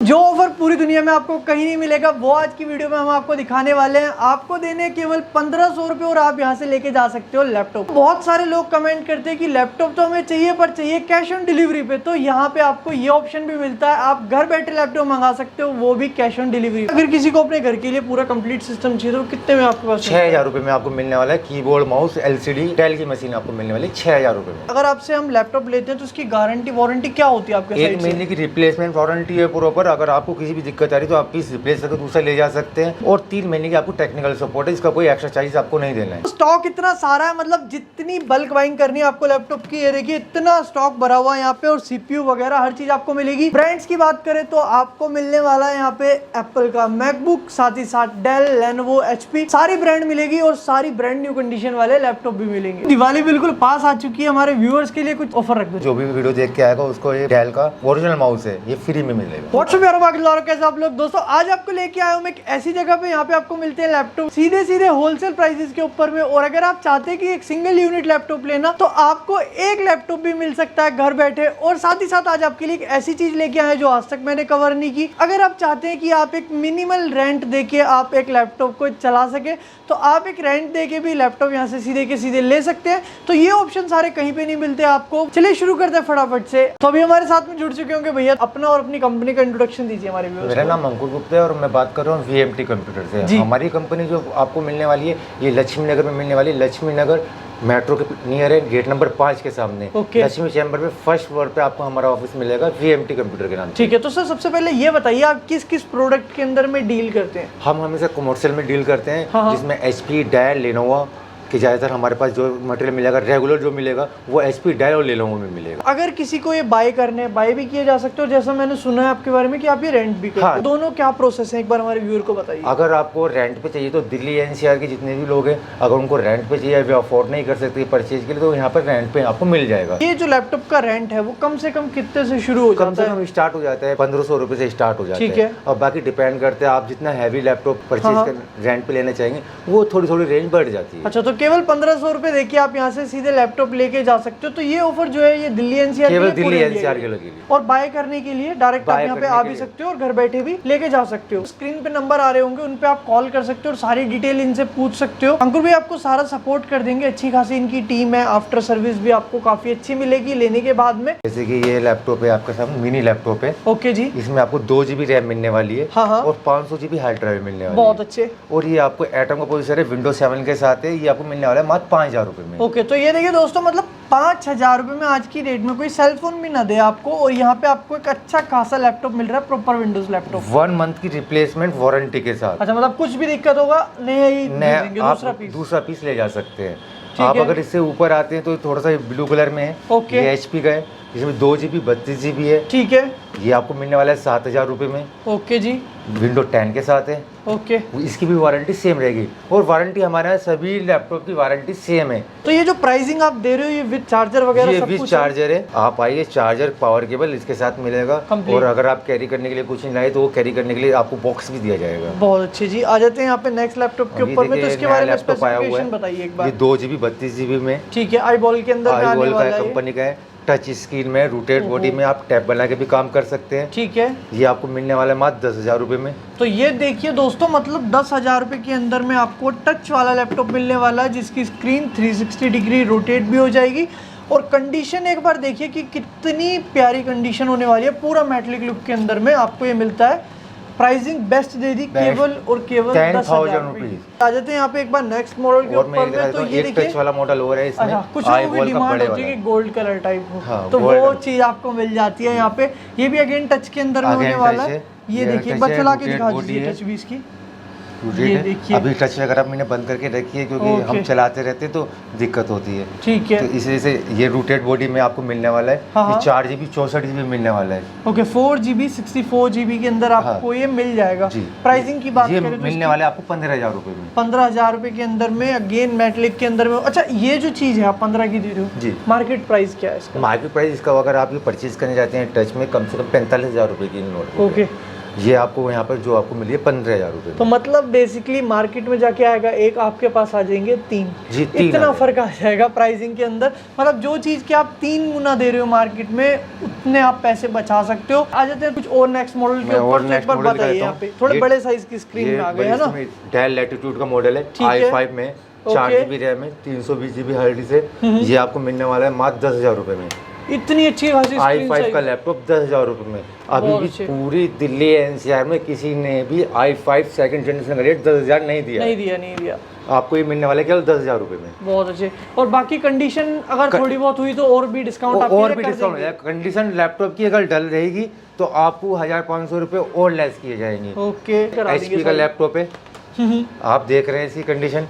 जो ऑफर पूरी दुनिया में आपको कहीं नहीं मिलेगा वो आज की वीडियो में हम आपको दिखाने वाले हैं। आपको देने केवल 1500 रुपये और आप यहाँ से लेके जा सकते हो लैपटॉप। बहुत सारे लोग कमेंट करते हैं कि लैपटॉप तो हमें चाहिए पर चाहिए कैश ऑन डिलीवरी पे, तो यहाँ पे आपको ये ऑप्शन भी मिलता है। आप घर बैठे लैपटॉप मंगा सकते हो, वो भी कैश ऑन डिलीवरी। अगर किसी को अपने घर के लिए पूरा कंप्लीट सिस्टम चाहिए तो कितने में आपके पास? 6000 रुपये में आपको मिलने वाला है। कीबोर्ड, माउस, LCD, डेल की मशीन आपको मिलने वाली है 6000 रुपये में। अगर आपसे हम लैपटॉप लेते हैं तो उसकी गारंटी वारंटी क्या होती है आपके? 1 महीने की रिप्लेसमेंट वारंटी है प्रॉपर। अगर आपको किसी भी दिक्कत आ रही है तो आप पीस रिप्लेस करके दूसरा ले जा सकते हैं। और 3 महीने की आपको टेक्निकल सपोर्ट है, इसका कोई एक्स्ट्रा चार्ज आपको नहीं देना है। स्टॉक इतना सारा है, मतलब जितनी बल्क बाइंग करनी है आपको लैपटॉप की, ये देखिए इतना स्टॉक भरा हुआ है यहाँ पे। और CPU वगैरह हर चीज आपको मिलेगी। ब्रांड्स की बात करें तो आपको मिलने वाला है यहाँ पे एप्पल का मैकबुक, साथ ही साथ डेल, लेनोवो, HP सारी ब्रांड मिलेगी और सारी ब्रांड न्यू कंडीशन वाले लैपटॉप भी मिलेंगे। दिवाली बिल्कुल पास आ चुकी है, हमारे व्यूअर्स के लिए कुछ ऑफर रख दो। जो भी वीडियो देख के आएगा उसको ये डेल का ओरिजिनल माउस है, ये फ्री में मिलेगा। व्हाट्सएप यार, बाकी कैसे आप लोग? दोस्तों आज आपको लेके आया हूँ मैं एक ऐसी जगह पे, यहाँ पे आपको मिलते हैं लैपटॉप सीधे होलसेल प्राइसेस के ऊपर में। और अगर आप चाहते हैं कि एक सिंगल यूनिट लैपटॉप लेना तो आपको एक लैपटॉप भी मिल सकता है घर बैठे। और साथ ही साथ आज आपके लिए एक ऐसी चीज लेके आए जो आज तक मैंने कवर नहीं की। अगर आप चाहते हैं कि आप एक मिनिमल रेंट देके आप एक लैपटॉप को चला सके तो आप एक रेंट देके भी लैपटॉप यहाँ से सीधे के सीधे ले सकते हैं। तो ये ऑप्शन सारे कहीं पे नहीं मिलते आपको। चलिए शुरू करते हैं फटाफट से। तो अभी हमारे साथ में जुड़ चुके होंगे भैया, अपना और अपनी कंपनी का इंट्रोडक्शन दीजिए हमारे व्यूअर्स को। मेरा नाम अंकुर गुप्ता है और मैं बात कर रहा हूँ VMT कंप्यूटर से। हमारी कंपनी जो आपको मिलने वाली है ये लक्ष्मी नगर में मिलने वाली है। लक्ष्मी नगर मेट्रो के नियर है, गेट नंबर 5 के सामने। लक्ष्मी चैम्बर में फर्स्ट फ्लोर पे आपको हमारा ऑफिस मिलेगा VMT कंप्यूटर के नाम। ठीक है, तो सर सबसे पहले ये बताइए आप किस किस प्रोडक्ट के अंदर में डील करते हैं? हम हमेशा कमर्शियल में डील करते हैं। हाँ। जिसमें HP, डेल, लेनोवो कि ज़्यादातर हमारे पास जो मटेरियल मिलेगा रेगुलर जो मिलेगा वो HP, डेल और लेनोवो में मिलेगा। अगर किसी को ये बाय भी किए जा सकते हो, जैसा मैंने सुना है आपके बारे में कि आप ये रेंट भी करते हो। दोनों क्या प्रोसेस है, एक बार हमारे व्यूअर को बताइए। अगर आपको रेंट पे चाहिए तो दिल्ली NCR के जितने भी लोग हैं अगर उनको रेंट पे चाहिए, वे अफोर्ड नहीं कर सकते परचेज के लिए, तो यहाँ पर रेंट पे आपको मिल जाएगा। ये जो लैपटॉप का रेंट है वो कम से कम कितने से शुरू हो जाता है? कम से कम स्टार्ट हो जाता है 1500 रुपये से स्टार्ट हो जाता है। ठीक है। और बाकी डिपेंड करते हैं आप जितना हैवी लैपटॉप परचेज कर रेंट पे लेना चाहेंगे वो थोड़ी रेंज बढ़ जाती है। अच्छा, तो केवल 1500 रुपए देखिए आप यहाँ से सीधे लैपटॉप लेके जा सकते हो। तो ये ऑफर जो है ये दिल्ली NCR केवल दिल्ली NCR के लिए। और बाय करने के लिए डायरेक्ट आप यहाँ पे आ भी सकते हो और घर बैठे भी लेके जा सकते हो। स्क्रीन पे नंबर आ रहे होंगे, उन पे आप कॉल कर सकते हो और सारी डिटेल इनसे पूछ सकते हो। अंकुर भी आपको सारा सपोर्ट कर देंगे। अच्छी खासी इनकी टीम है, आफ्टर सर्विस भी आपको काफी अच्छी मिलेगी लेने के बाद में। जैसे कि ये लैपटॉप है आपका सामने, मिनी लैपटॉप है। ओके जी। इसमें आपको 2 GB रैम मिलने वाली है। हाँ। और 500 GB हार्ड ड्राइव मिलने वाली है। बहुत अच्छे। और ये आपको एटम का प्रोसेसर है, Windows 7 के साथ है। ये आपको मिलने वाला है मात्र 5000 रुपये में। ओके, तो ये देखिए दोस्तों, मतलब 5000 रुपए में आज की रेट में कोई सेलफोन भी ना दे आपको। और यहाँ पे आपको एक अच्छा खासा लैपटॉप मिल रहा है, प्रॉपर विंडोज लैपटॉप, 1 मंथ की रिप्लेसमेंट वारंटी के साथ। अच्छा, मतलब कुछ भी दिक्कत होगा नहीं, आप दूसरा पीस ले जा सकते हैं। आप अगर इससे ऊपर आते हैं तो थोड़ा सा ब्लू कलर में है। ये HP का है, इसमें 2 GB 32 GB है। ठीक है। ये आपको मिलने वाला है 7000 रुपये में। ओके जी। Windows 10 के साथ है। ओके। इसकी भी वारंटी सेम रहेगी। और वारंटी हमारे यहाँ सभी लैपटॉप की वारंटी सेम है। तो ये जो प्राइसिंग आप दे रहे हो ये विद चार्जर वगैरह ये सब विद कुछ चार्जर है। आप आइए, चार्जर, पावर केबल इसके साथ मिलेगा। और अगर आप कैरी करने के लिए कुछ नहीं लाए तो वो कैरी करने के लिए आपको बॉक्स भी दिया जाएगा। बहुत अच्छे जी। आ जाते हैं यहाँ पे नेक्स्ट लैपटॉप के ऊपर में, तो इसके बारे में स्पेसिफिकेशन बताइए एक बार। ये 2 GB 32 GB में। ठीक है। iBall के अंदर iBall का कंपनी का है। टच स्क्रीन में रोटेट बॉडी में आप टैब बना के भी काम कर सकते हैं। ठीक है। ये आपको मिलने वाला है मात्र 10,000 रुपये में। तो ये देखिए दोस्तों, मतलब 10,000 रुपये के अंदर में आपको टच वाला लैपटॉप मिलने वाला है जिसकी स्क्रीन 360 डिग्री रोटेट भी हो जाएगी। और कंडीशन एक बार देखिए कि कितनी प्यारी कंडीशन होने वाली है। पूरा मेटलिक लुक के अंदर में आपको ये मिलता है। प्राइसिंग बेस्ट दे दी, केवल और केवल 10,000 रुपीज। आ जाते हैं यहाँ पे एक बार नेक्स्ट मॉडल के ऊपर में। तो ये देखिए टच वाला मॉडल हो रहा है इसमें। कुछ लोगों की डिमांड होती है कि गोल्ड कलर टाइप हो। हाँ, तो वो चीज आपको मिल जाती है यहाँ पे। ये भी अगेन टच के अंदर में होने वाला है। ये देखिए, एक बार चला के दिखा दीजिए टच भी इसकी। ये देखिए, अभी टच वगैरह मैंने बंद करके रखी है क्योंकि हम चलाते रहते हैं तो दिक्कत होती है। ठीक है। तो इस वजह से ये रूटेड बॉडी में आपको मिलने वाला है। ये 4 GB 64 GB मिलने वाला है। ओके, 4 GB 64 GB के अंदर आपको ये मिल जाएगा। प्राइसिंग की बात करें तो मिलने वाला है आपको 15,000 रुपये में। 15,000 रुपये के अंदर में अगेन मेटलिक के अंदर में। अच्छा, ये जो चीज़ है आप 15 की दे रहे हो जी, मार्केट प्राइस क्या है इसका? मार्केट प्राइस इसका अगर आप ये परचेज करने जाते हैं टच में कम से कम 45,000 रुपये की नोट। ओके। ये आपको यहाँ पर जो आपको मिली है 15,000 रुपये। तो मतलब बेसिकली मार्केट में जाके आएगा एक, आपके पास आ जाएंगे 3 जी, 3 इतना फर्क आ जाएगा प्राइसिंग के अंदर। मतलब जो चीज़ की आप 3 गुना दे रहे हो मार्केट में, उतने आप पैसे बचा सकते हो। आ जाते हैं कुछ और नेक्स्ट मॉडल के ऊपर, तो एक बार बताइए। यहाँ पे थोड़े बड़े साइज की स्क्रीन में आ गए है ना। डेल लैटिट्यूड का मॉडल है, i5 में 4 GB रैम है, 320 GB हार्ड डिस्क है। ये आपको मिलने वाला है मात्र 10,000 रुपये में। इतनी अच्छी खासी i5 का लैपटॉप 10,000 रुपये में। अभी भी पूरी दिल्ली एनसीआर में किसी ने भी i5 सेकंड जनरेशन का रेट 10,000 नहीं दिया। आपको ये मिलने वाला है केवल 10,000 रुपये में। बहुत अच्छे। और बाकी कंडीशन अगर थोड़ी बहुत हुई तो और भी डिस्काउंट हो जाएगा। कंडीशन लैपटॉप की अगर डल रहेगी तो आपको 1,500 रुपये और लेस किए जाएंगे। ओके। HP का लैपटॉप है, आप देख रहे हैं इसकी कंडीशन,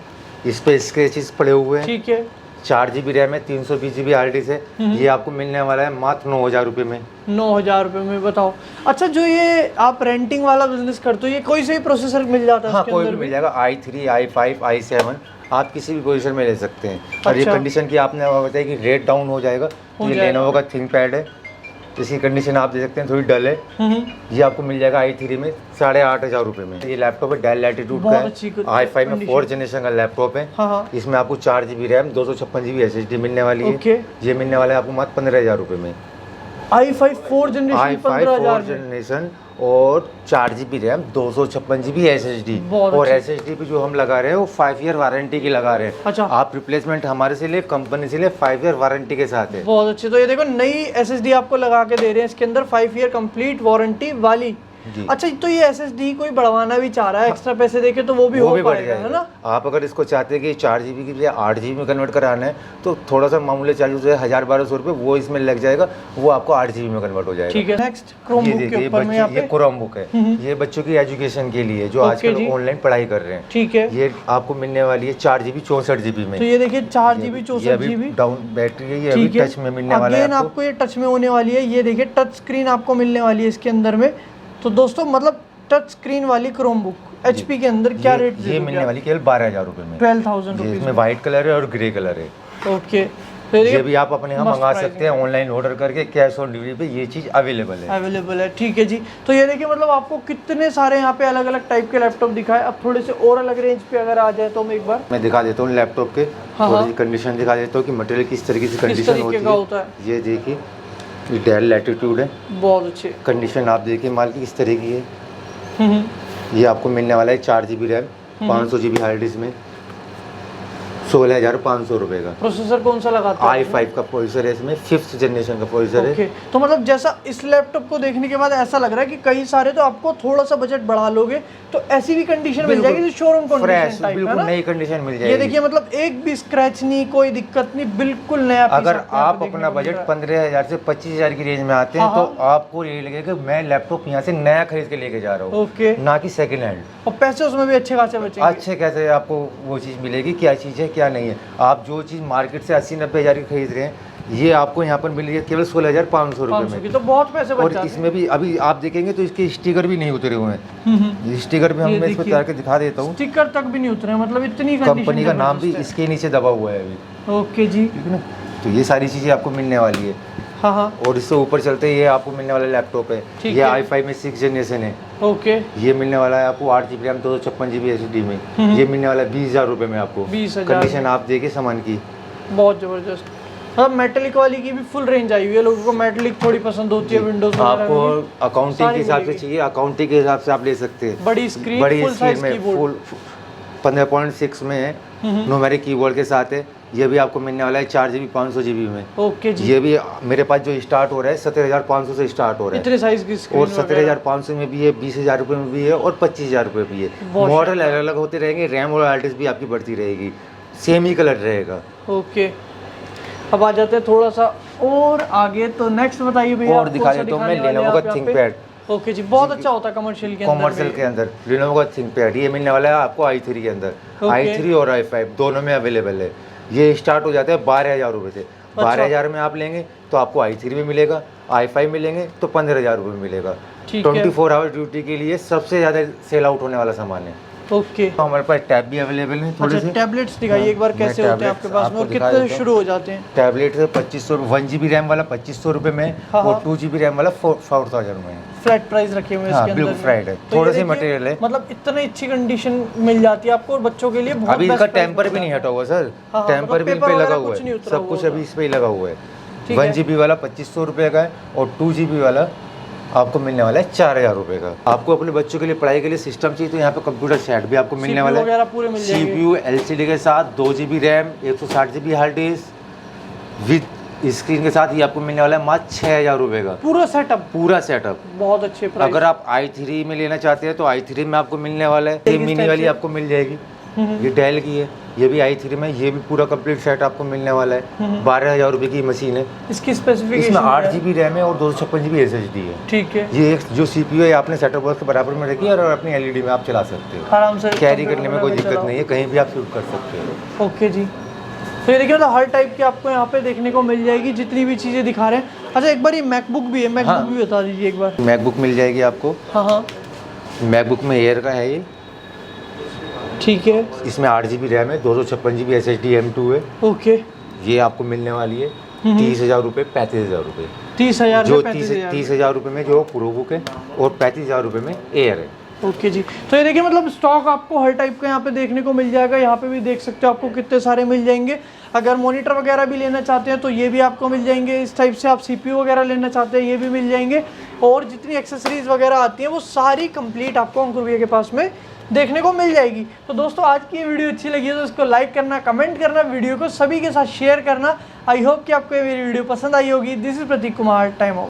इस पे स्क्रैचेस पड़े हुए हैं। ठीक है। 4 GB रैम है, 320 GB हार्ड डिस्क है। ये आपको मिलने वाला है मात्र 9,000 रुपये में। 9,000 रुपये में, बताओ। अच्छा, जो ये आप रेंटिंग वाला बिजनेस करते हो, ये कोई से भी प्रोसेसर मिल जाता है? हाँ, कोई भी मिल जाएगा। i3, i5, i7 आप किसी भी पोजीशन में ले सकते हैं। और ये कंडीशन की आपने बताया कि रेट डाउन हो जाएगा, तो ये लेनोवो का थिंकपैड है, इसकी कंडीशन आप दे सकते हैं, थोड़ी डल है। ये आपको मिल जाएगा i3 में 8,500 रुपये में। ये लैपटॉप है, डेल लैटिट्यूड का है, i5 में 4th जनरेशन का लैपटॉप है। इसमें आपको 4 GB रैम, 256 GB SSD मिलने वाली है। ये मिलने वाला है आपको मात्र 15,000 रुपये में। i5 4th जनरेशन और 4 GB रैम, 256 GB SSD। और SSD पे जो हम लगा रहे हैं वो 5 ईयर वारंटी की लगा रहे हैं। अच्छा। आप रिप्लेसमेंट हमारे से ले, कंपनी से ले, 5 ईयर वारंटी के साथ है। बहुत अच्छे। तो ये देखो नई SSD आपको लगा के दे रहे हैं, इसके अंदर 5 ईयर कंप्लीट वारंटी वाली। अच्छा, तो ये SSD कोई बढ़वाना भी चाह रहा है एक्स्ट्रा पैसे देके तो वो भी हो पाएगा, है ना? आप अगर इसको चाहते हैं कि 4 GB के लिए 8 GB में कन्वर्ट कराना है तो थोड़ा सा मामूली चार्जेस है, 1,000-1,200 रुपये वो इसमें लग जाएगा, वो आपको 8 GB में कन्वर्ट हो जाएगा। ठीक है। नेक्स्ट क्रोमबुक के ऊपर में ये क्रोमबुक है, ये बच्चों की एजुकेशन के लिए जो आजकल ऑनलाइन पढ़ाई कर रहे हैं। ठीक है। ये आपको मिलने वाली है 4 GB 64 GB में। तो ये देखिए 4 GB 64 GB डाउन बैटरी है, ये अभी टच में मिलने वाला है आपको। ये टच में होने वाली है, ये देखिए टच स्क्रीन आपको मिलने वाली है इसके अंदर में। तो दोस्तों मतलब टच स्क्रीन वाली क्रोमबुक HP के अंदर क्या रेट? ये मिलने वाली केवल 12,000 रुपये में। 12,000 रुपये। इसमें व्हाइट कलर है और ग्रे कलर है। ओके। ये भी आप अपने यहाँ मंगा सकते हैं ऑनलाइन ऑर्डर करके, कैश ऑन डिलीवरी पे ये चीज़ अवेलेबल है। ठीक है जी। तो ये देखिए मतलब आपको कितने सारे यहाँ पे अलग अलग टाइप के लैपटॉप दिखाए। अब थोड़े से और अलग रेंज पे अगर आ जाए तो मैं एक बार दिखा देता हूँ लैपटॉप के थोड़ी कंडीशन दिखा देता हूँ कि मटेरियल किस तरीके से कंडीशन होता है। ये देखिए, ये डेल लैटिट्यूड है, बहुत अच्छे कंडीशन। आप देखिए माल की किस तरह की है। ये आपको मिलने वाला है 4 GB RAM, 500 GB hard disk में, 16,500 रुपये का। प्रोसेसर कौन सा लगाता है? i5 का प्रोसेसर है, इसमें 5th जनरेशन का प्रोसेसर है। तो मतलब जैसा इस लैपटॉप को देखने के बाद ऐसा लग रहा है कि कई सारे तो आपको थोड़ा सा बजट बढ़ा लोगे तो ऐसी भी कंडीशन मिल जाएगी, शोरूम कंडीशन टाइप, बिल्कुल नई कंडीशन मिल जाएगी। ये देखिए मतलब एक भी स्क्रैच नहीं, कोई दिक्कत नहीं, बिल्कुल नया। अगर आप अपना बजट 15,000 से 25,000 की रेंज में आते हैं तो आपको ये लगेगा कि मैं लैपटॉप यहाँ से नया खरीद के लेके जा रहा हूँ, ना कि सेकंड हैंड। और पैसे उसमें भी अच्छे खासे बचेंगे। अच्छे कैसे आपको वो चीज़ मिलेगी, क्या चीज़ है क्या नहीं है। आप जो चीज़ मार्केट से 80-90 हज़ार की खरीद रहे हैं, ये आपको यहाँ पर मिल रही है केवल 16,500 रुपये में। तो बहुत पैसे बच जाते हैं। और इसमें भी अभी आप देखेंगे तो इसके स्टिकर भी नहीं उतरे हुए हैं। स्टिकर भी मैं इसको उतार के दिखा देता हूँ, स्टिकर तक भी नहीं उतरे, मतलब इतनी कंपनी का नाम भी इसके नीचे दबा हुआ है अभी। ओके जी। ठीक है ना, तो ये सारी चीज़ें आपको मिलने वाली है। हाँ। और इससे ऊपर चलते ये आपको मिलने वाला लैपटॉप है, ये i5 में 6th जनरेशन है। ओके। ये मिलने वाला है आपको 8 GB रैम, 256 GB SSD में। ये मिलने वाला है 20,000 रुपये में आपको। 20,000। कंडीशन आप देखिए सामान की, बहुत जबरदस्त। मतलब मेटेलिक वाली की भी फुल रेंज आई हुई है। लोगों को मेटेलिक थोड़ी पसंद होती है, विंडोज आपको अकाउंटिंग के हिसाब से चाहिए, अकाउंटिंग के हिसाब से आप ले सकते हैं। बड़ी स्क्रीन में फुल 15.6 में है, न्यूमेरिक कीबोर्ड के साथ है। ये भी आपको मिलने वाला है 4 GB 500 GB में। ओके जी। ये भी मेरे पास जो स्टार्ट हो रहा है 17,500 से स्टार्ट हो रहा है। इतने साइज की स्क्रीन। और 17,500 में भी है, 20,000 रुपये में भी है और 25,000 रुपये भी है। मॉडल अलग अलग होते रहेंगे, रैम और हार्ड डिस्क भी आपकी बढ़ती रहेगी, सेम ही कलर रहेगा। ओके। अब आ जाते हैं थोड़ा सा और आगे, तो नेक्स्ट बताइए भैया। और दिखा देता हूँ मैं लेनोवो का थिंकपैड। ओके जी, बहुत अच्छा होता है कमर्शियल के अंदर लेनोवो का थिंकपैड। ये मिलने वाला है आपको i3 के अंदर। i3 और i5 दोनों में अवेलेबल है। ये स्टार्ट हो जाता है 12,000 रुपये से। 12,000 में आप लेंगे तो आपको i3 में मिलेगा, i5 में लेंगे तो 15,000 रुपये में मिलेगा। 24 आवर ड्यूटी के लिए सबसे ज़्यादा सेल आउट होने वाला सामान है। ओके। तो हमारे पास टैब भी अवेलेबल है। थोड़े से टैबलेट्स दिखाइए एक बार कैसे होते हैं आपके पास में और कितने से शुरू हो जाते हैं? टैबलेट से 2500, 1 GB रैम वाला 2500 रुपये में और 2 GB रैम वाला 4,000 में। फ्लैट प्राइस रखे हुए हैं इसके अंदर। बिल्कुल फ्लैट है, तो थोड़े ये से देखिए, मटेरियल है। मतलब इतनी अच्छी कंडीशन मिल जाती है आपको और बच्चों के लिए बहुत अभी इसका टेम्पर भी नहीं हटा हुआ सर, हाँ, टेम्पर मतलब भी इन पेपर पे लगा वगैरह हुआ कुछ नहीं है, उतरा सब कुछ हुआ अभी इस पे ही लगा हुआ है। ठीक 1 GB वाला 2500 रुपये का है और 2 GB वाला आपको मिलने वाला है 4000 रुपये का। आपको अपने बच्चों के लिए पढ़ाई के लिए सिस्टम चाहिए तो यहाँ पे कंप्यूटर सेट भी आपको मिलने वाला वगैरह पूरे मिल है। जाएंगे। CPU LCD के साथ 2 GB RAM 160 GB hard disk with screen के साथ ये आपको मिलने वाला है मात्र 6000 रुपये का पूरा सेटअप। बहुत अच्छे प्राइस। अगर आप i3 में लेना चाहते हैं तो i3 में आपको मिलने वाला है, ये मिनी वाली आपको मिल जाएगी, ये डेल की है, ये भी i3 में, ये भी पूरा कंप्लीट सेट आपको मिलने वाला है। 12000 रुपये की मशीन है। इसकी स्पेसिफिकेशन इसमें 8 GB रैम है और 256 GB SSD है। ठीक है। ये एक जो CPU है आपने सेटअप बॉक्स के बराबर में रखी है और अपनी LED में आप चला सकते हो आराम से, कैरी करने में कोई दिक्कत नहीं है, कहीं भी आप शूट कर सकते हो। ओके जी। तो ये देखिए मतलब हर टाइप की आपको यहाँ पे देखने को मिल जाएगी जितनी भी चीज़ें दिखा रहे हैं। अच्छा एक बार ये मैकबुक भी है, मैकबुक भी बता दीजिए एक बार। मैकबुक मिल जाएगी आपको। हाँ। मैकबुक में एयर का है ये। ठीक है। इसमें 8 GB रैम है, 256 GB SSD M2 है। ओके। ये आपको मिलने वाली है 30,000 रुपये 35,000 रुपये। 30,000 जो 30,000 रुपये में जो प्रो बुक है और 35,000 रुपये में एयर है। ओके जी। तो ये देखिए मतलब स्टॉक आपको हर टाइप का यहाँ पे देखने को मिल जाएगा। यहाँ पे भी देख सकते हो आपको कितने सारे मिल जाएंगे। अगर मॉनिटर वगैरह भी लेना चाहते हैं तो ये भी आपको मिल जाएंगे। इस टाइप से आप CPU वगैरह लेना चाहते हैं ये भी मिल जाएंगे। और जितनी एक्सेसरीज वगैरह आती हैं वो सारी कंप्लीट आपको अंकुर भैया के पास में देखने को मिल जाएगी। तो दोस्तों आज की ये वीडियो अच्छी लगी है तो इसको लाइक करना, कमेंट करना, वीडियो को सभी के साथ शेयर करना। आई होप कि आपको ये मेरी वीडियो पसंद आई होगी। This is Prateek Kumar, time out.